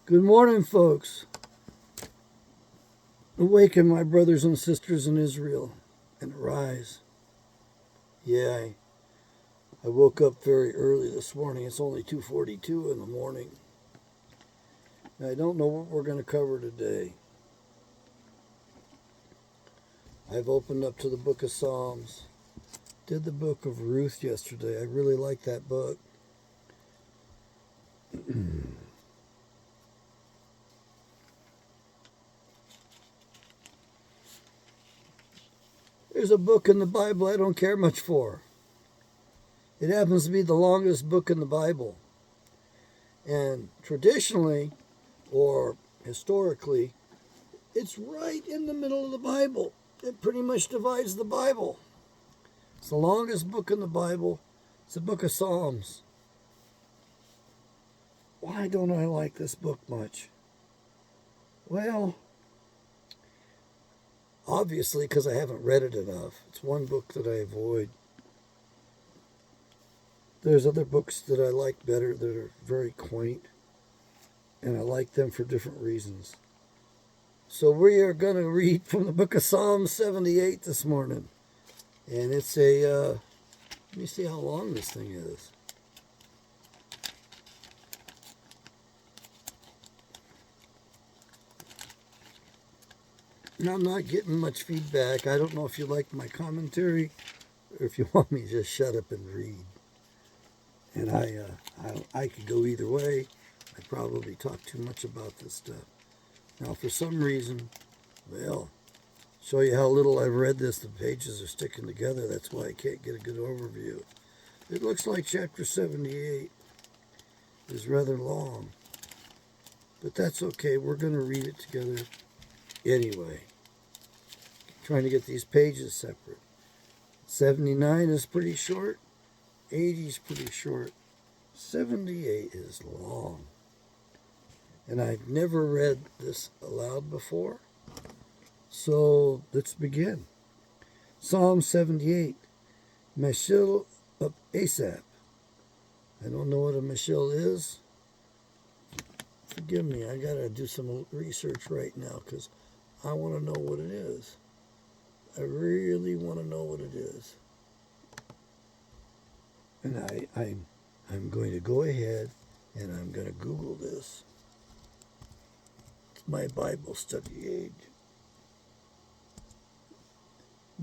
Good morning, folks. Awaken, my brothers and sisters in Israel, and arise. Yeah, I woke up very early this morning. It's only 2:42 in the morning. I don't know what we're going to cover today. I've opened up to the book of Psalms. Did the book of Ruth yesterday. I really like that book. There's a book in the Bible I don't care much for. It happens to be the longest book in the Bible. And traditionally, or historically, it's right in the middle of the Bible. It pretty much divides the Bible. It's the longest book in the Bible. It's the book of Psalms. Why don't I like this book much? Well, obviously because I haven't read it enough. It's one book that I avoid. There's other books that I like better that are very quaint, and I like them for different reasons. So we are going to read from the book of Psalm 78 this morning. And it's let me see how long this thing is. Now, I'm not getting much feedback. I don't know if you like my commentary or if you want me to just shut up and read. And I could go either way. I probably talk too much about this stuff. Now, for some reason, well, show you how little I've read this. The pages are sticking together. That's why I can't get a good overview. It looks like chapter 78 is rather long. But that's okay. We're going to read it together anyway. Trying to get these pages separate. 79 is pretty short. 80 is pretty short. 78 is long. And I've never read this aloud before. So let's begin. Psalm 78, Meshil of Asaph. I don't know what a Meshil is. Forgive me, I got to do some research right now because I want to know what it is. I really want to know what it is. And I'm going to go ahead and I'm going to Google this. It's my Bible study aid.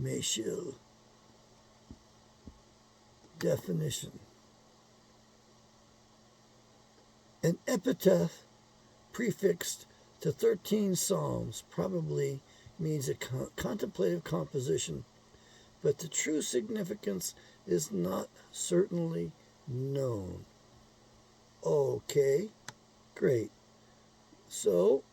Meshil. Definition. An epitaph prefixed to 13 psalms probably means a contemplative composition, but the true significance is not certainly known. Okay, great. So,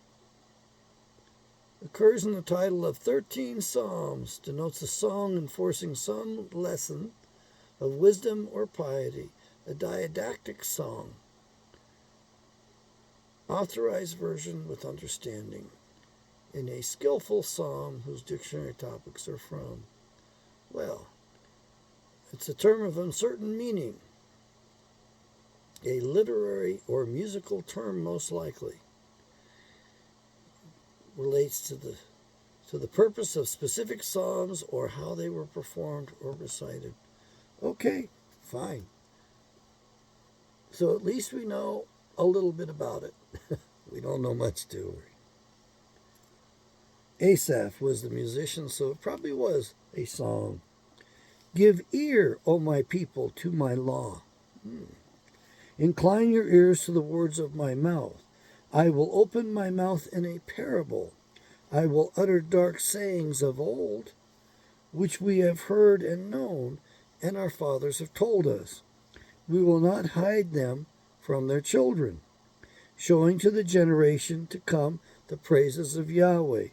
occurs in the title of 13 Psalms, denotes a song enforcing some lesson of wisdom or piety, a didactic song. Authorized version with understanding. In a skillful psalm whose dictionary topics are from. Well, it's a term of uncertain meaning. A literary or musical term most likely. Relates to the purpose of specific psalms or how they were performed or recited. Okay, fine. So at least we know a little bit about it. We don't know much, do we? Asaph was the musician, so it probably was a song. Give ear, O my people, to my law. Incline your ears to the words of my mouth. I will open my mouth in a parable. I will utter dark sayings of old, which we have heard and known, and our fathers have told us. We will not hide them from their children, showing to the generation to come the praises of Yahweh,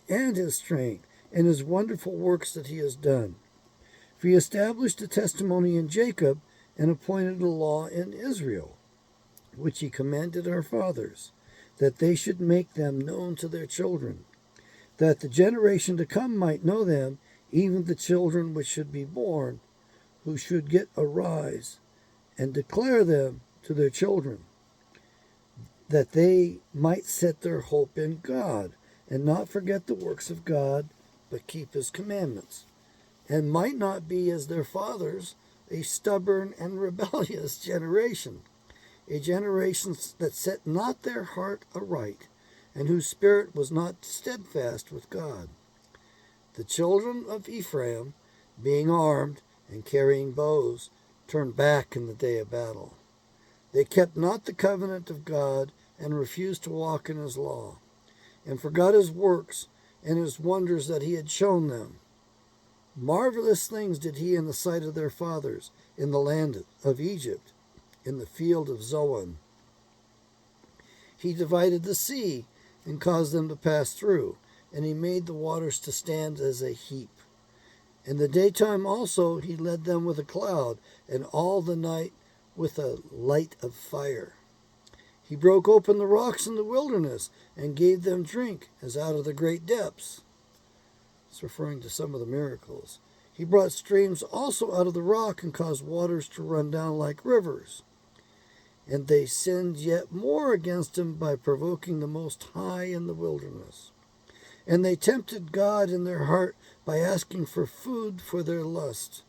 and his strength, and his wonderful works that he has done. For he established a testimony in Jacob, and appointed a law in Israel, which he commanded our fathers, that they should make them known to their children, that the generation to come might know them, even the children which should be born, who should get arise, and declare them to their children, that they might set their hope in God, and not forget the works of God, but keep his commandments, and might not be as their fathers, a stubborn and rebellious generation, a generation that set not their heart aright, and whose spirit was not steadfast with God. The children of Ephraim, being armed and carrying bows, turned back in the day of battle. They kept not the covenant of God, and refused to walk in his law, and forgot his works and his wonders that he had shown them. Marvelous things did he in the sight of their fathers, in the land of Egypt, in the field of Zoan. He divided the sea and caused them to pass through, and he made the waters to stand as a heap. In the daytime also he led them with a cloud, and all the night with a light of fire. He broke open the rocks in the wilderness, and gave them drink as out of the great depths. It's referring to some of the miracles. He brought streams also out of the rock, and caused waters to run down like rivers. And they sinned yet more against him by provoking the Most High in the wilderness. And they tempted God in their heart by asking for food for their lust.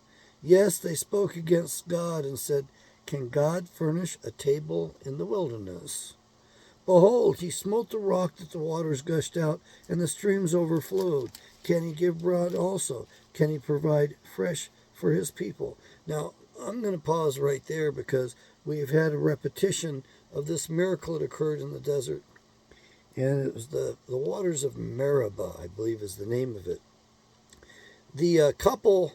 Yes, they spoke against God and said, Can God furnish a table in the wilderness? Behold, he smote the rock that the waters gushed out, and the streams overflowed. Can he give bread also? Can he provide fresh for his people? Now, I'm going to pause right there because we have had a repetition of this miracle that occurred in the desert. And it was the waters of Meribah, I believe is the name of it. The couple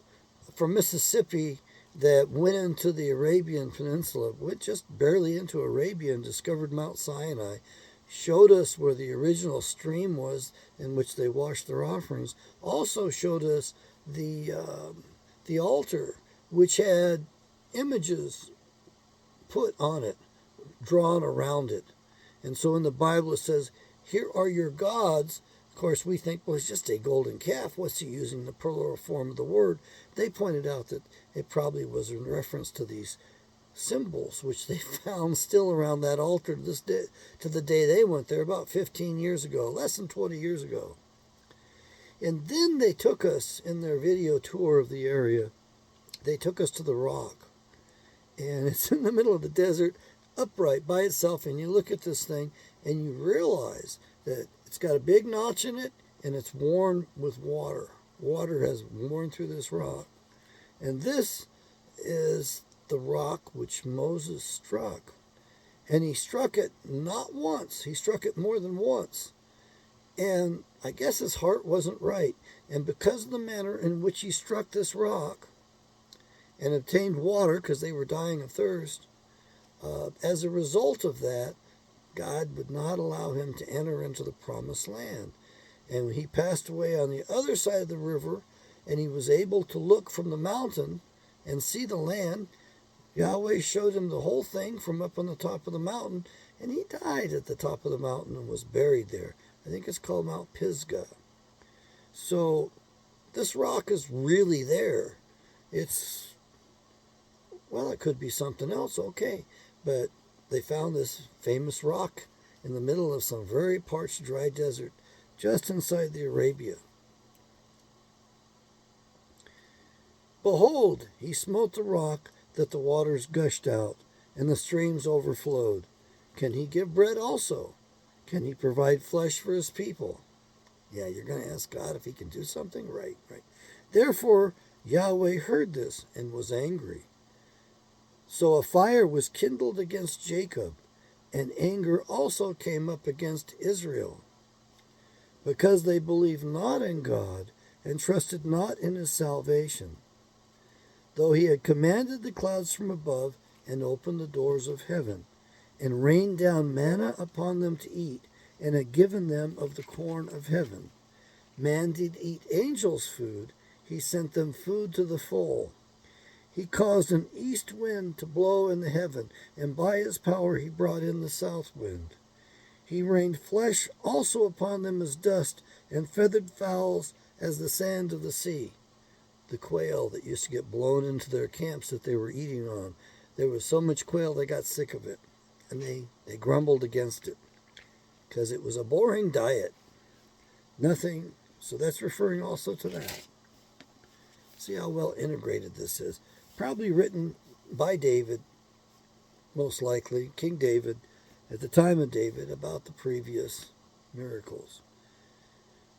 from Mississippi that went into the Arabian Peninsula, went just barely into Arabia and discovered Mount Sinai, showed us where the original stream was in which they washed their offerings, also showed us the altar, which had images put on it, drawn around it. And so in the Bible it says, here are your gods. Of course, we think, well, it's just a golden calf. What's he using the plural form of the word? They pointed out that it probably was in reference to these symbols, which they found still around that altar to this day, to the day they went there about 15 years ago, less than 20 years ago. And then they took us in their video tour of the area. They took us to the rock. And it's in the middle of the desert, upright by itself, and you look at this thing and you realize that it's got a big notch in it and it's worn with water. Water has worn through this rock. And this is the rock which Moses struck. And he struck it not once, he struck it more than once. And I guess his heart wasn't right. And because of the manner in which he struck this rock and obtained water, because they were dying of thirst, as a result of that, God would not allow him to enter into the promised land. And he passed away on the other side of the river, and he was able to look from the mountain and see the land. Yahweh showed him the whole thing from up on the top of the mountain, and he died at the top of the mountain and was buried there. I think it's called Mount Pisgah. So this rock is really there. It's, well, it could be something else, okay. But they found this famous rock in the middle of some very parched, dry desert, just inside the Arabia. Behold, he smote the rock that the waters gushed out, and the streams overflowed. Can he give bread also? Can he provide flesh for his people? Yeah, you're going to ask God if he can do something? Right. Therefore, Yahweh heard this and was angry. So a fire was kindled against Jacob, and anger also came up against Israel, because they believed not in God and trusted not in his salvation, though he had commanded the clouds from above and opened the doors of heaven, and rained down manna upon them to eat, and had given them of the corn of heaven. Man did eat angels' food, he sent them food to the full. He caused an east wind to blow in the heaven, and by his power he brought in the south wind. He rained flesh also upon them as dust, and feathered fowls as the sand of the sea. The quail that used to get blown into their camps that they were eating on. There was so much quail they got sick of it. and they grumbled against it because it was a boring diet. Nothing, so that's referring also to that. See how well integrated this is. Probably written by David, most likely, King David, at the time of David, about the previous miracles.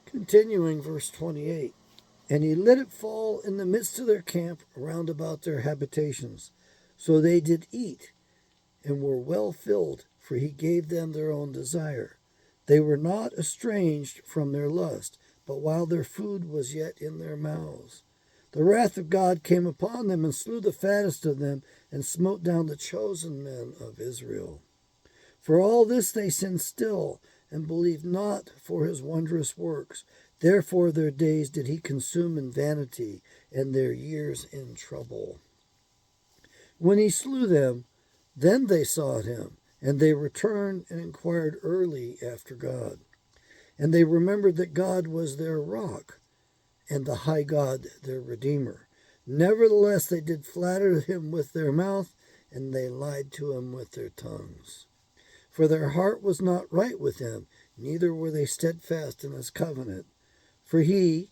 Continuing, verse 28. And he let it fall in the midst of their camp round about their habitations. So they did eat, and were well filled, for he gave them their own desire. They were not estranged from their lust, but while their food was yet in their mouths. The wrath of God came upon them, and slew the fattest of them, and smote down the chosen men of Israel. For all this they sinned still, and believed not for his wondrous works. Therefore their days did he consume in vanity, and their years in trouble. When he slew them, then they sought him, and they returned and inquired early after God. And they remembered that God was their rock, and the high God their Redeemer. Nevertheless they did flatter him with their mouth, and they lied to him with their tongues. For their heart was not right with him, neither were they steadfast in his covenant. For he,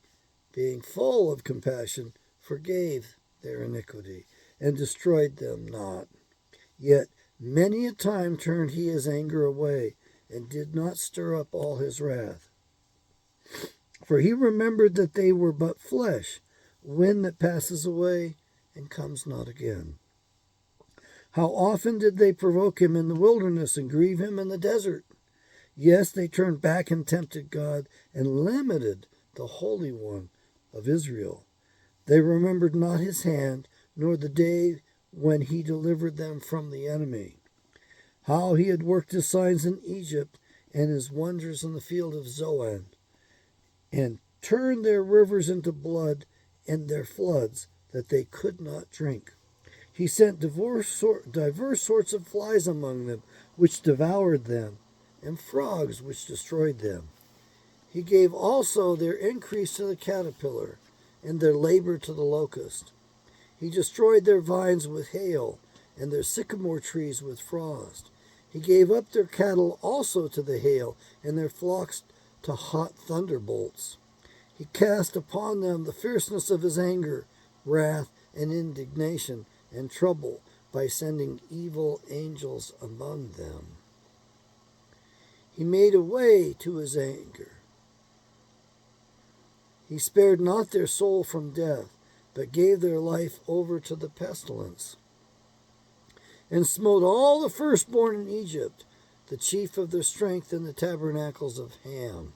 being full of compassion, forgave their iniquity, and destroyed them not. Yet many a time turned he his anger away, and did not stir up all his wrath. For he remembered that they were but flesh, wind that passes away and comes not again. How often did they provoke him in the wilderness and grieve him in the desert? Yes, they turned back and tempted God, and limited the Holy One of Israel. They remembered not his hand, nor the day when he delivered them from the enemy. How he had worked his signs in Egypt, and his wonders in the field of Zoan, and turned their rivers into blood, and their floods, that they could not drink. He sent diverse sorts of flies among them, which devoured them, and frogs which destroyed them. He gave also their increase to the caterpillar, and their labor to the locust. He destroyed their vines with hail, and their sycamore trees with frost. He gave up their cattle also to the hail, and their flocks to hot thunderbolts. He cast upon them the fierceness of his anger, wrath, and indignation, and trouble, by sending evil angels among them. He made a way to his anger. He spared not their soul from death, but gave their life over to the pestilence, and smote all the firstborn in Egypt, the chief of their strength in the tabernacles of Ham,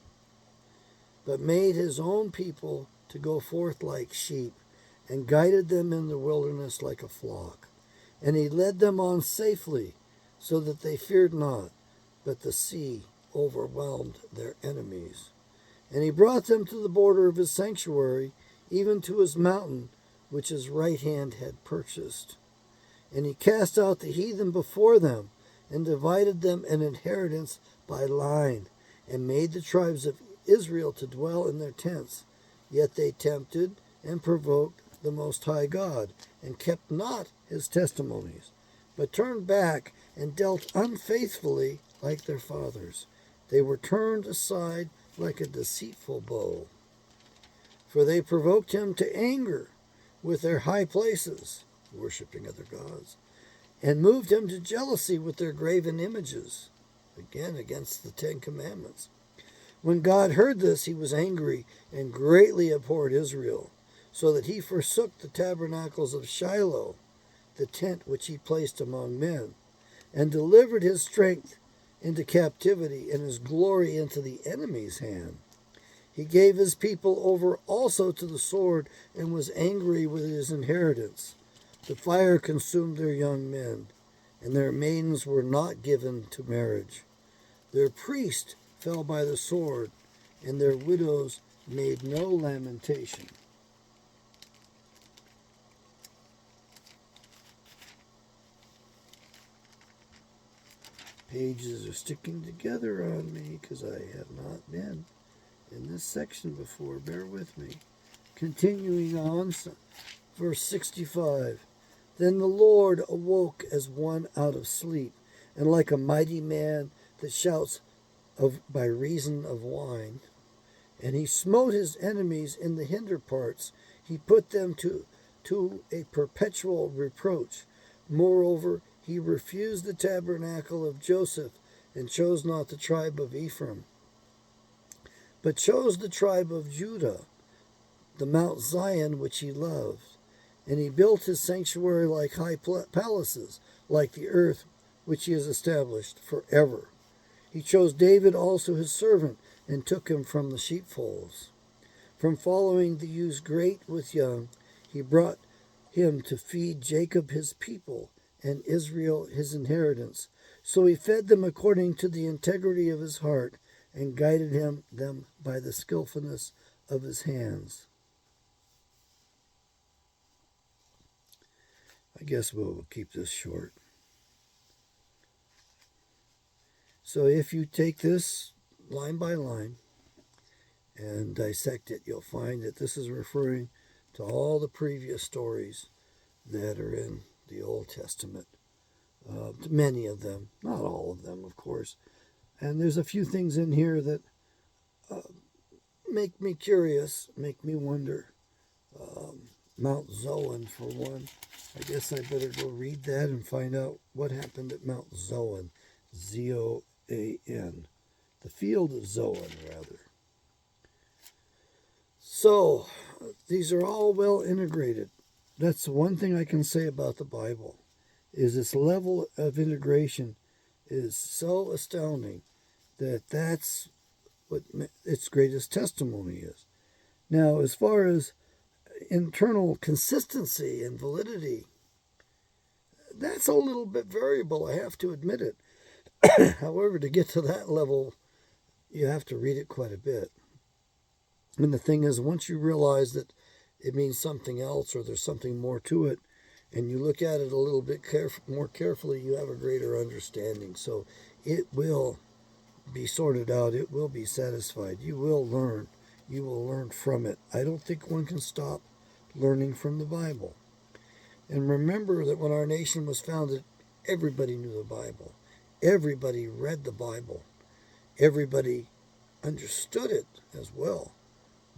but made his own people to go forth like sheep, and guided them in the wilderness like a flock. And he led them on safely, so that they feared not, but the sea overwhelmed their enemies. And he brought them to the border of his sanctuary, even to his mountain, which his right hand had purchased. And he cast out the heathen before them, and divided them an inheritance by line, and made the tribes of Israel to dwell in their tents. Yet they tempted and provoked the Most High God, and kept not his testimonies, but turned back and dealt unfaithfully like their fathers. They were turned aside like a deceitful bow. For they provoked him to anger with their high places, worshipping other gods, and moved him to jealousy with their graven images, again against the 10 Commandments. When God heard this, he was angry and greatly abhorred Israel, so that he forsook the tabernacles of Shiloh, the tent which he placed among men, and delivered his strength into captivity and his glory into the enemy's hand. He gave his people over also to the sword, and was angry with his inheritance. The fire consumed their young men, and their maidens were not given to marriage. Their priests fell by the sword, and their widows made no lamentation. Pages are sticking together on me because I have not been in this section before. Bear with me. Continuing on, verse 65. Then the Lord awoke as one out of sleep, and like a mighty man that shouts by reason of wine. And he smote his enemies in the hinder parts. He put them to a perpetual reproach. Moreover, he refused the tabernacle of Joseph, and chose not the tribe of Ephraim, but chose the tribe of Judah, the Mount Zion which he loved. And he built his sanctuary like high palaces, like the earth which he has established forever. He chose David also his servant, and took him from the sheepfolds. From following the ewes great with young, he brought him to feed Jacob his people, and Israel his inheritance. So he fed them according to the integrity of his heart, and guided them by the skillfulness of his hands. I guess we'll keep this short. So if you take this line by line and dissect it, you'll find that this is referring to all the previous stories that are in the Old Testament. Many of them, not all of them, of course. And there's a few things in here that make me curious, make me wonder. Mount Zoan, for one. I guess I better go read that and find out what happened at Mount Zoan. Zoan. The field of Zoan, rather. So, these are all well integrated. That's the one thing I can say about the Bible, is its level of integration is so astounding that that's what its greatest testimony is. Now, as far as internal consistency and validity, that's a little bit variable, I have to admit it. However, to get to that level, you have to read it quite a bit. And the thing is, once you realize that it means something else or there's something more to it, and you look at it a little bit more carefully, you have a greater understanding. So it will be sorted out. It will be satisfied. You will learn. You will learn from it. I don't think one can stop learning from the Bible. And remember that when our nation was founded, everybody knew the Bible. Everybody read the Bible. Everybody understood it as well.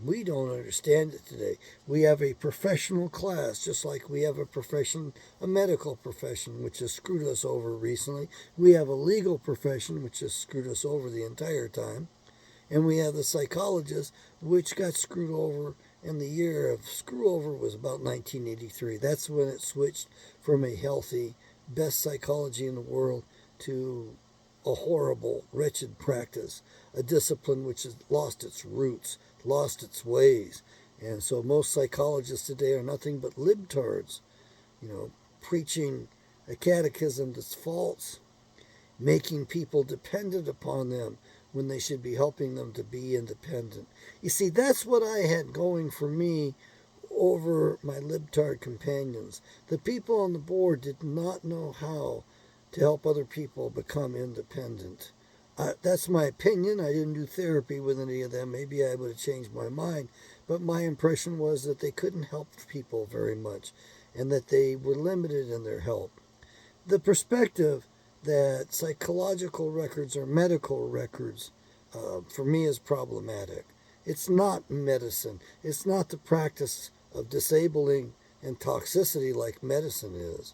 We don't understand it today. We have a professional class, just like we have a medical profession, which has screwed us over recently. We have a legal profession, which has screwed us over the entire time. And we have the psychologists, which got screwed over, and the year of screw over was about 1983. That's when it switched from a healthy, best psychology in the world to a horrible, wretched practice, a discipline which has lost its roots, lost its ways. And so most psychologists today are nothing but libtards, preaching a catechism that's false, making people dependent upon them when they should be helping them to be independent. You see, that's what I had going for me over my libtard companions. The people on the board did not know how to help other people become independent. That's my opinion. I didn't do therapy with any of them. Maybe I would have changed my mind. But my impression was that they couldn't help people very much and that they were limited in their help. The perspective that psychological records are medical records, for me, is problematic. It's not medicine. It's not the practice of disabling and toxicity like medicine is.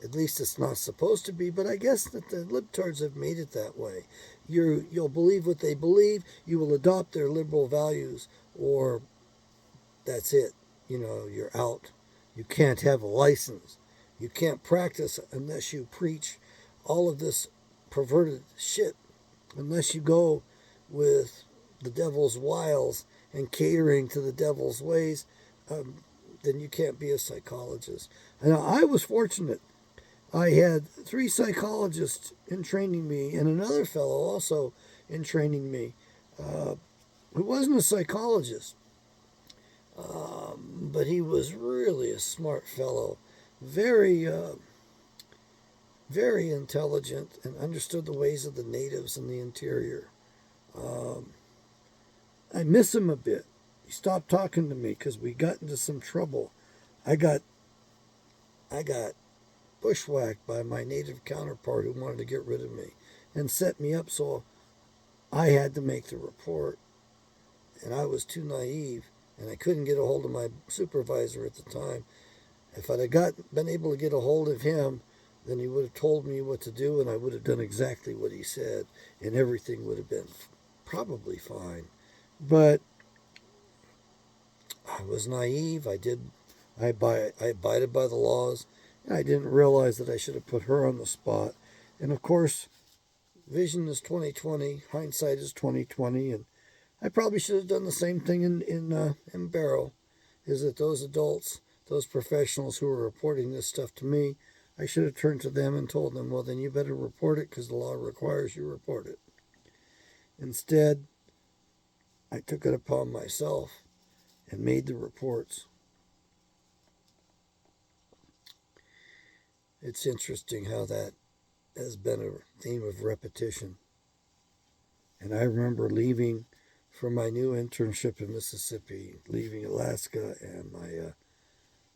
At least it's not supposed to be, but I guess that the libtards have made it that way. You'll believe what they believe, you will adopt their liberal values, or that's it. You're out. You can't have a license. You can't practice unless you preach all of this perverted shit, unless you go with the devil's wiles and catering to the devil's ways, then you can't be a psychologist. And I was fortunate. I had 3 psychologists in training me and another fellow also in training me who wasn't a psychologist, but he was really a smart fellow, very very intelligent, and understood the ways of the natives in the interior. I miss him a bit. He stopped talking to me because we got into some trouble. I got bushwhacked by my native counterpart who wanted to get rid of me and set me up so I had to make the report. And I was too naive, and I couldn't get a hold of my supervisor at the time. If I'd have been able to get a hold of him, then he would have told me what to do, and I would have done exactly what he said, and everything would have been probably fine. But I was naive. I abided by the laws, and I didn't realize that I should have put her on the spot. And of course, vision is 20/20, hindsight is 20/20, and I probably should have done the same thing in Barrow. Is that those adults, those professionals who are reporting this stuff to me, I should have turned to them and told them, well, then you better report it because the law requires you report it. Instead, I took it upon myself and made the reports. It's interesting how that has been a theme of repetition. And I remember leaving for my new internship in Mississippi, leaving Alaska, and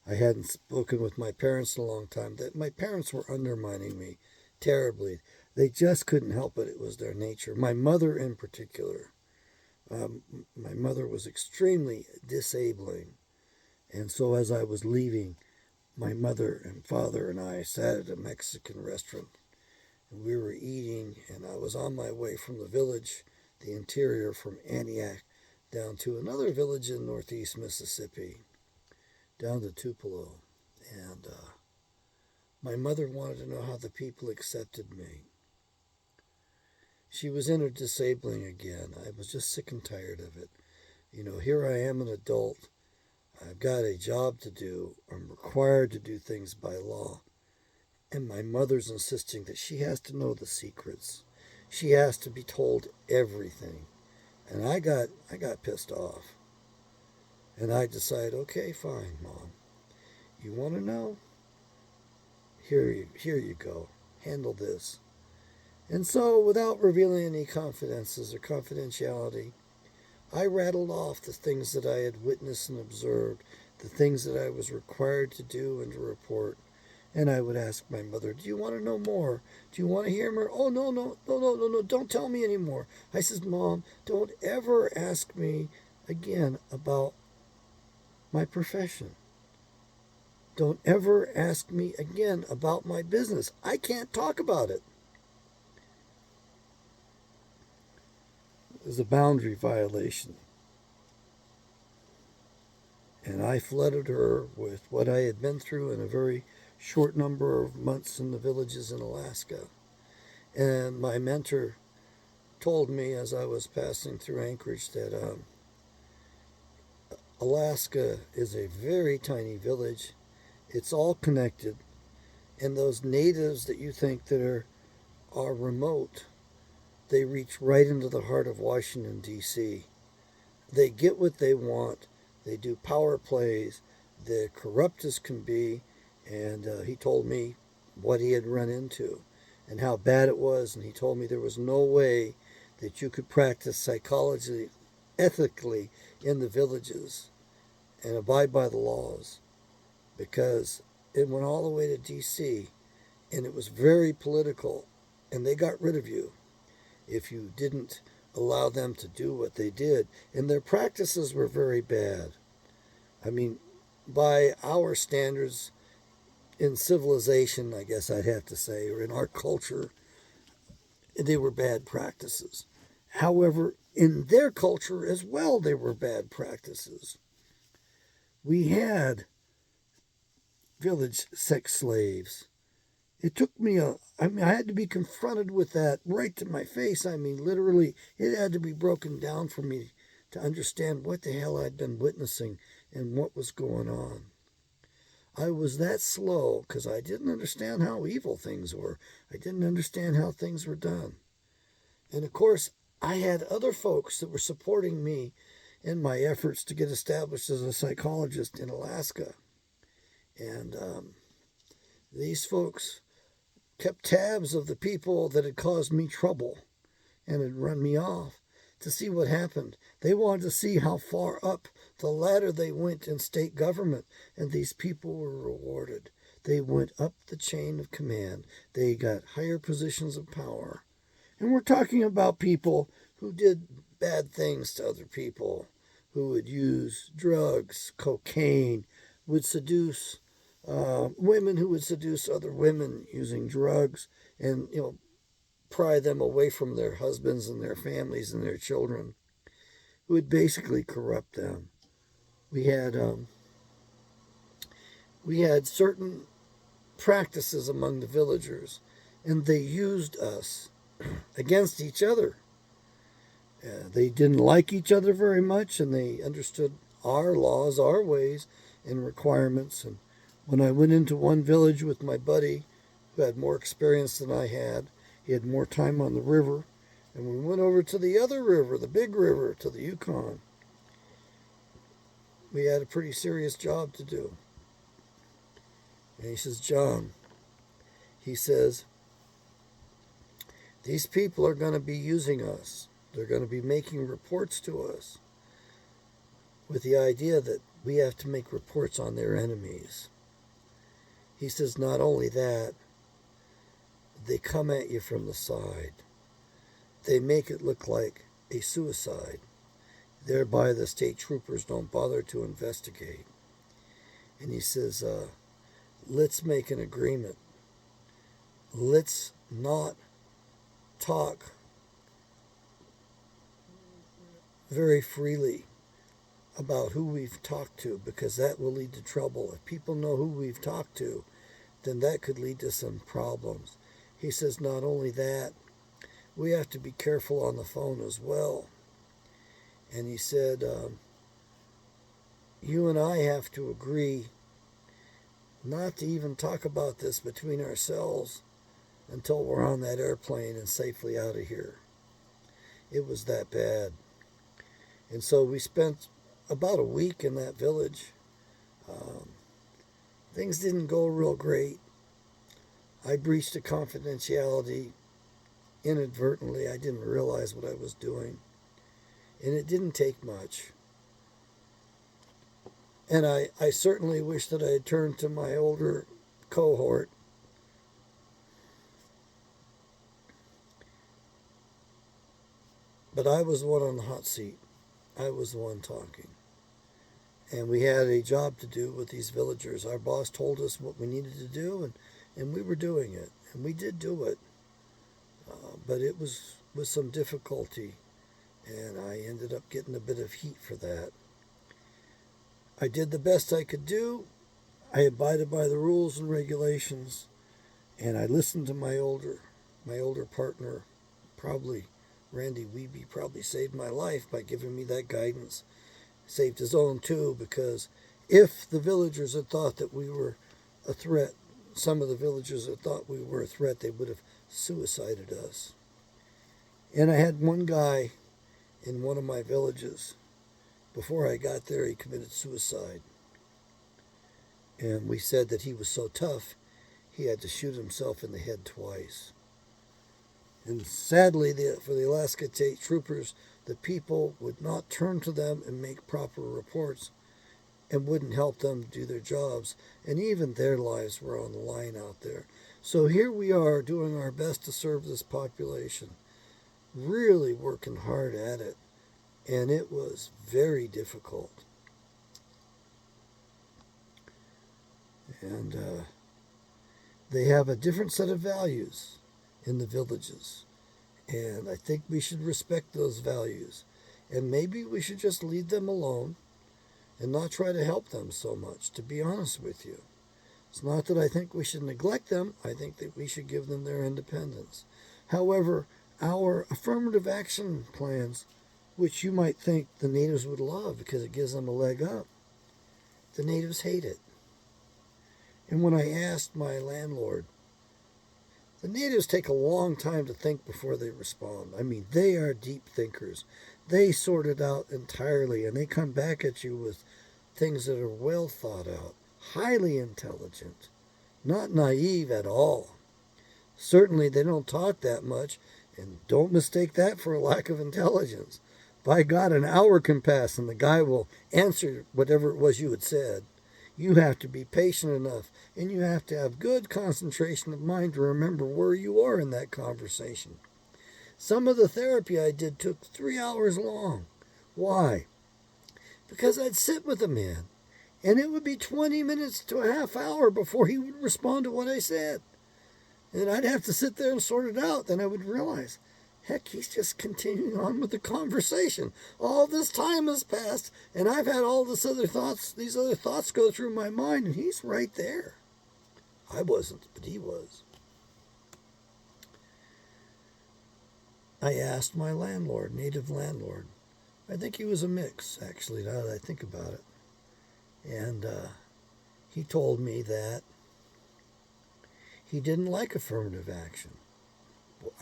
I hadn't spoken with my parents in a long time. That my parents were undermining me terribly. They just couldn't help it. It was their nature. My mother in particular. My mother was extremely disabling. And so as I was leaving, my mother and father and I sat at a Mexican restaurant. And we were eating, and I was on my way from the village, the interior, from Antioch, down to another village in northeast Mississippi, down to Tupelo. And my mother wanted to know how the people accepted me. She was in her disabling again. I was just sick and tired of it. You know, here I am, an adult. I've got a job to do. I'm required to do things by law. And my mother's insisting that she has to know the secrets. She has to be told everything. And I got pissed off. And I decided, okay, fine, Mom. You want to know? Here you go. Handle this. And so, without revealing any confidences or confidentiality, I rattled off the things that I had witnessed and observed, the things that I was required to do and to report. And I would ask my mother, do you want to know more? Do you want to hear more? Oh, no, don't tell me anymore. I says, Mom, don't ever ask me again about my profession. Don't ever ask me again about my business. I can't talk about it. It was a boundary violation. And I flooded her with what I had been through in a very short number of months in the villages in Alaska. And my mentor told me as I was passing through Anchorage that Alaska is a very tiny village. It's all connected. And those natives that you think that are remote, they reach right into the heart of Washington, D.C. They get what they want. They do power plays. They're corrupt as can be. And he told me what he had run into and how bad it was. And he told me there was no way that you could practice psychology ethically in the villages and abide by the laws, because it went all the way to D.C. and it was very political, and they got rid of you if you didn't allow them to do what they did. And their practices were very bad. I mean, by our standards in civilization, I guess I'd have to say, or in our culture, they were bad practices. However, in their culture as well, they were bad practices. We had village sex slaves. It took me I had to be confronted with that right to my face. I mean, literally, it had to be broken down for me to understand what the hell I'd been witnessing and what was going on. I was that slow because I didn't understand how evil things were. I didn't understand how things were done. And of course, I had other folks that were supporting me in my efforts to get established as a psychologist in Alaska. And these folks kept tabs of the people that had caused me trouble and had run me off to see what happened. They wanted to see how far up the ladder they went in state government, and these people were rewarded. They went up the chain of command. They got higher positions of power. And we're talking about people who did bad things to other people, who would use drugs, cocaine, would seduce women who would seduce other women using drugs, and pry them away from their husbands and their families and their children, who would basically corrupt them. We had certain practices among the villagers, and they used us against each other. They didn't like each other very much, and they understood our laws, our ways, and requirements. And when I went into one village with my buddy, who had more experience than I had, he had more time on the river, and we went over to the other river, the big river, to the Yukon. We had a pretty serious job to do. And he says, John, he says, these people are going to be using us. They're going to be making reports to us with the idea that we have to make reports on their enemies. He says, not only that, they come at you from the side. They make it look like a suicide. Thereby, the state troopers don't bother to investigate. And he says, let's make an agreement. Let's not talk very freely about who we've talked to, because that will lead to trouble. If people know who we've talked to, then that could lead to some problems. He says not only that, we have to be careful on the phone as well. And he said, you and I have to agree not to even talk about this between ourselves until we're on that airplane and safely out of here. It was that bad. And so we spent about a week in that village. Things didn't go real great. I breached a confidentiality inadvertently. I didn't realize what I was doing. And it didn't take much. And I certainly wish that I had turned to my older cohort. But I was the one on the hot seat. I was the one talking. And we had a job to do with these villagers. Our boss told us what we needed to do, and we were doing it. And we did do it. But it was with some difficulty. And I ended up getting a bit of heat for that. I did the best I could do. I abided by the rules and regulations. And I listened to my older partner, probably Randy Wiebe, probably saved my life by giving me that guidance. Saved his own too, because if the villagers had thought that we were a threat, some of the villagers that thought we were a threat, they would have suicided us. And I had one guy in one of my villages. Before I got there, he committed suicide. And we said that he was so tough, he had to shoot himself in the head twice. And sadly, for the Alaska State Troopers, the people would not turn to them and make proper reports and wouldn't help them do their jobs. And even their lives were on the line out there. So here we are doing our best to serve this population, really working hard at it. And it was very difficult. And they have a different set of values in the villages. And I think we should respect those values. And maybe we should just leave them alone and not try to help them so much, to be honest with you. It's not that I think we should neglect them. I think that we should give them their independence. However, our affirmative action plans, which you might think the natives would love because it gives them a leg up, the natives hate it. And when I asked my landlord, the natives take a long time to think before they respond. I mean, they are deep thinkers. They sort it out entirely, and they come back at you with things that are well thought out, highly intelligent, not naive at all. Certainly, they don't talk that much, and don't mistake that for a lack of intelligence. By God, an hour can pass, and the guy will answer whatever it was you had said. You have to be patient enough, and you have to have good concentration of mind to remember where you are in that conversation. Some of the therapy I did took 3 hours long. Why? Because I'd sit with a man, and it would be 20 minutes to a half hour before he would respond to what I said. And I'd have to sit there and sort it out. Then I would realize, heck, he's just continuing on with the conversation. All this time has passed, and I've had all these other thoughts go through my mind, and he's right there. I wasn't, but he was. I asked my landlord, native landlord. I think he was a mix, actually, now that I think about it. And he told me that he didn't like affirmative action.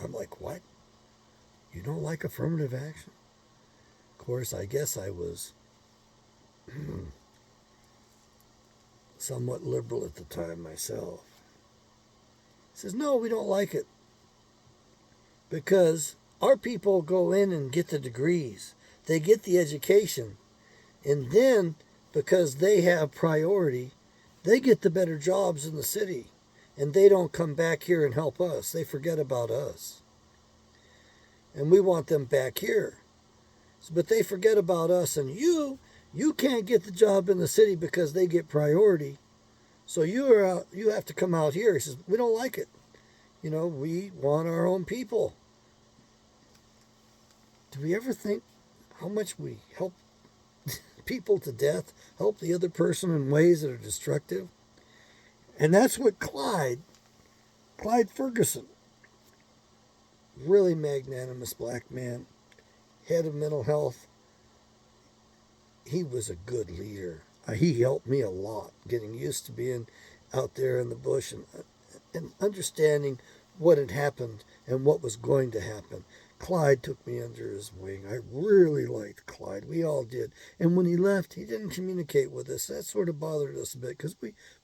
I'm like, what? You don't like affirmative action? Of course, I guess I was somewhat liberal at the time myself. He says, no, we don't like it. Because our people go in and get the degrees. They get the education. And then, because they have priority, they get the better jobs in the city. And they don't come back here and help us. They forget about us. And we want them back here. But they forget about us. And you can't get the job in the city because they get priority. So you have to come out here. He says, we don't like it. We want our own people. Do we ever think how much we help people to death, help the other person in ways that are destructive? And that's what Clyde Ferguson, really magnanimous black man, head of mental health, he was a good leader. He helped me a lot, getting used to being out there in the bush and understanding what had happened and what was going to happen. Clyde took me under his wing. I really liked Clyde. We all did. And when he left, he didn't communicate with us. That sort of bothered us a bit because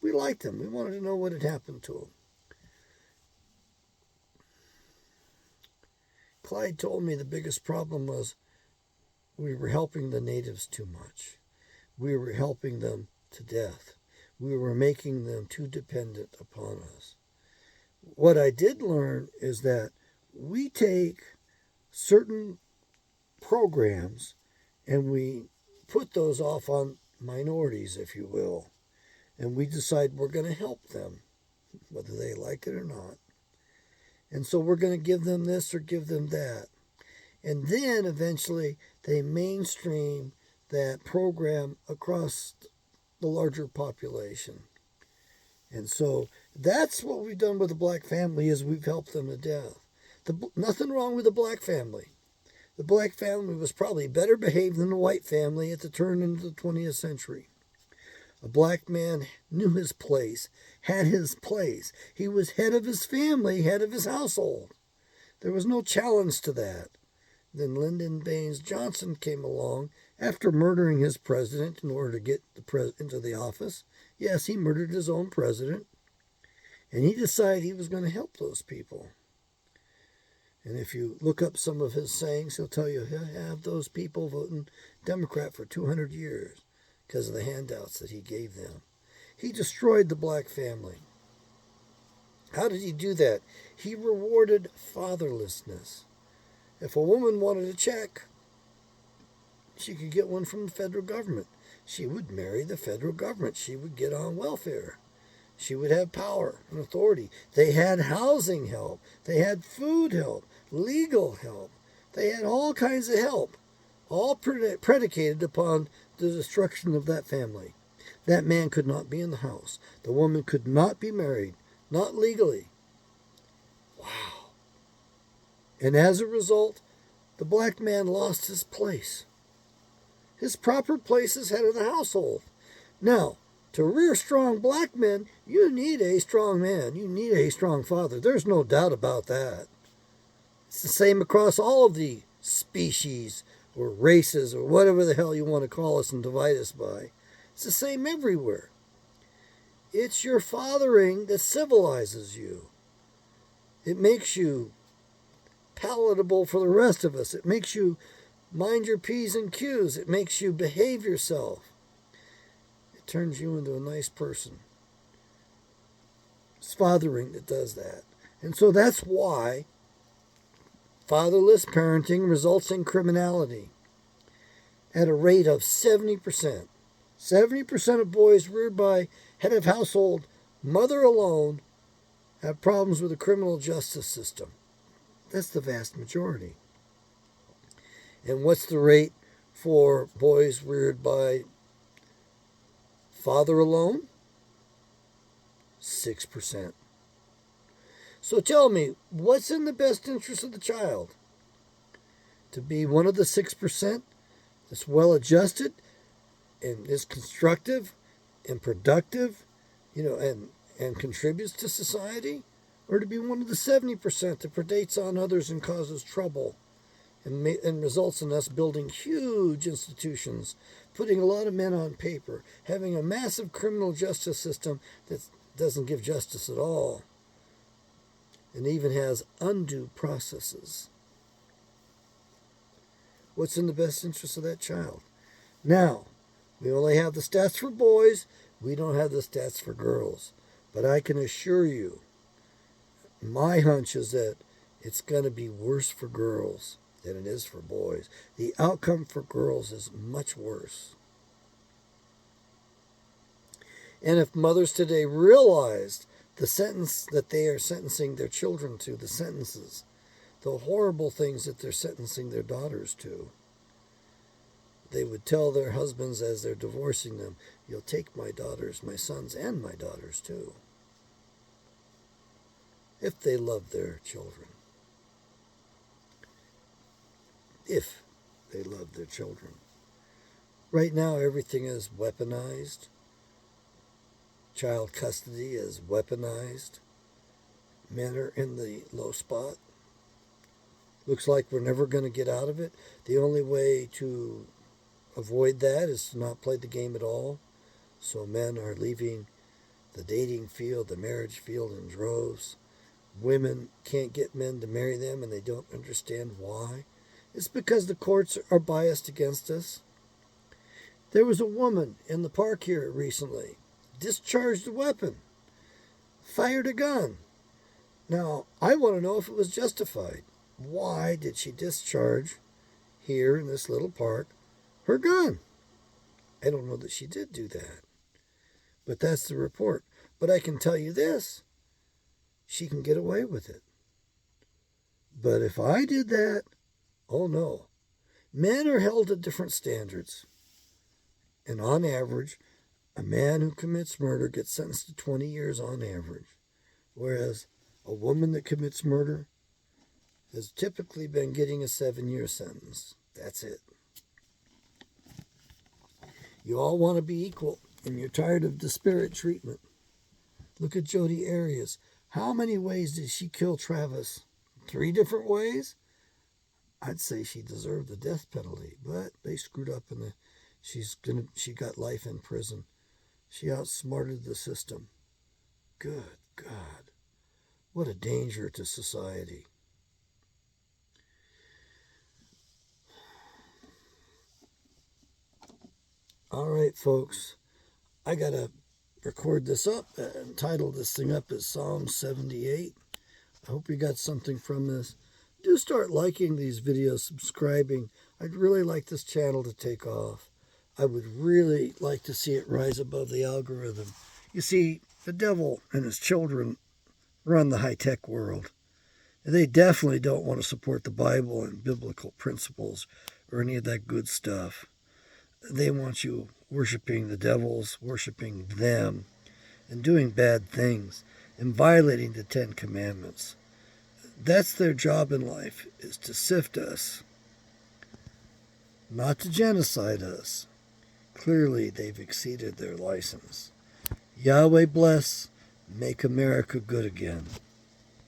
we liked him. We wanted to know what had happened to him. Clyde told me the biggest problem was we were helping the natives too much. We were helping them to death. We were making them too dependent upon us. What I did learn is that we take certain programs and we put those off on minorities, if you will, and we decide we're going to help them, whether they like it or not. And so we're going to give them this or give them that. And then eventually they mainstream that program across the larger population. And so that's what we've done with the black family, is we've helped them to death. Nothing wrong with the black family. The black family was probably better behaved than the white family at the turn into the 20th century. A black man knew his place, had his place. He was head of his family, head of his household. There was no challenge to that. Then Lyndon Baines Johnson came along after murdering his president in order to get into the office. Yes, he murdered his own president. And he decided he was going to help those people. And if you look up some of his sayings, he'll tell you he'll have those people voting Democrat for 200 years because of the handouts that he gave them. He destroyed the black family. How did he do that? He rewarded fatherlessness. If a woman wanted a check, she could get one from the federal government. She would marry the federal government. She would get on welfare. She would have power and authority. They had housing help. They had food help, legal help. They had all kinds of help, all predicated upon the destruction of that family. That man could not be in the house. The woman could not be married, not legally. Wow. And as a result, the black man lost his place. His proper place as head of the household. Now, to rear strong black men, you need a strong man. You need a strong father. There's no doubt about that. It's the same across all of the species or races or whatever the hell you want to call us and divide us by. It's the same everywhere. It's your fathering that civilizes you. It makes you palatable for the rest of us. It makes you mind your P's and Q's. It makes you behave yourself. turns you into a nice person. It's fathering that does that. And so that's why fatherless parenting results in criminality at a rate of 70%. 70% of boys reared by head of household, mother alone, have problems with the criminal justice system. That's the vast majority. And what's the rate for boys reared by father alone? 6%. So tell me, what's in the best interest of the child? To be one of the 6% that's well adjusted and is constructive and productive, and contributes to society? Or to be one of the 70% that predates on others and causes trouble and results in us building huge institutions, putting a lot of men on paper, having a massive criminal justice system that doesn't give justice at all, and even has undue processes? What's in the best interest of that child? Now, we only have the stats for boys. We don't have the stats for girls. But I can assure you, my hunch is that it's going to be worse for girls than it is for boys. The outcome for girls is much worse. And if mothers today realized the sentence that they are sentencing their children to, the sentences, the horrible things that they're sentencing their daughters to, they would tell their husbands as they're divorcing them, "You'll take my daughters, my sons, and my daughters too." If they love their children. If they love their children. Right now, everything is weaponized. Child custody is weaponized. Men are in the low spot. Looks like we're never going to get out of it. The only way to avoid that is to not play the game at all. So men are leaving the dating field, the marriage field in droves. Women can't get men to marry them, and they don't understand why. It's because the courts are biased against us. There was a woman in the park here recently, discharged a weapon, fired a gun. Now, I want to know if it was justified. Why did she discharge here in this little park her gun? I don't know that she did do that. But that's the report. But I can tell you this. She can get away with it. But if I did that, oh no. Men are held to different standards. And on average, a man who commits murder gets sentenced to 20 years on average. Whereas a woman that commits murder has typically been getting a 7-year sentence. That's it. You all want to be equal, and you're tired of disparate treatment. Look at Jodi Arias. How many ways did she kill Travis? 3 different ways? I'd say she deserved the death penalty, but they screwed up and she got life in prison. She outsmarted the system. Good God. What a danger to society. All right, folks. I got to record this up and title this thing up as Psalm 78. I hope you got something from this. Do start liking these videos, subscribing. I'd really like this channel to take off. I would really like to see it rise above the algorithm. You see, the devil and his children run the high-tech world. They definitely don't want to support the Bible and biblical principles or any of that good stuff. They want you worshiping the devils, worshiping them, and doing bad things, and violating the 10 Commandments. That's their job in life, is to sift us, not to genocide us. Clearly, they've exceeded their license. Yahweh bless, make America good again.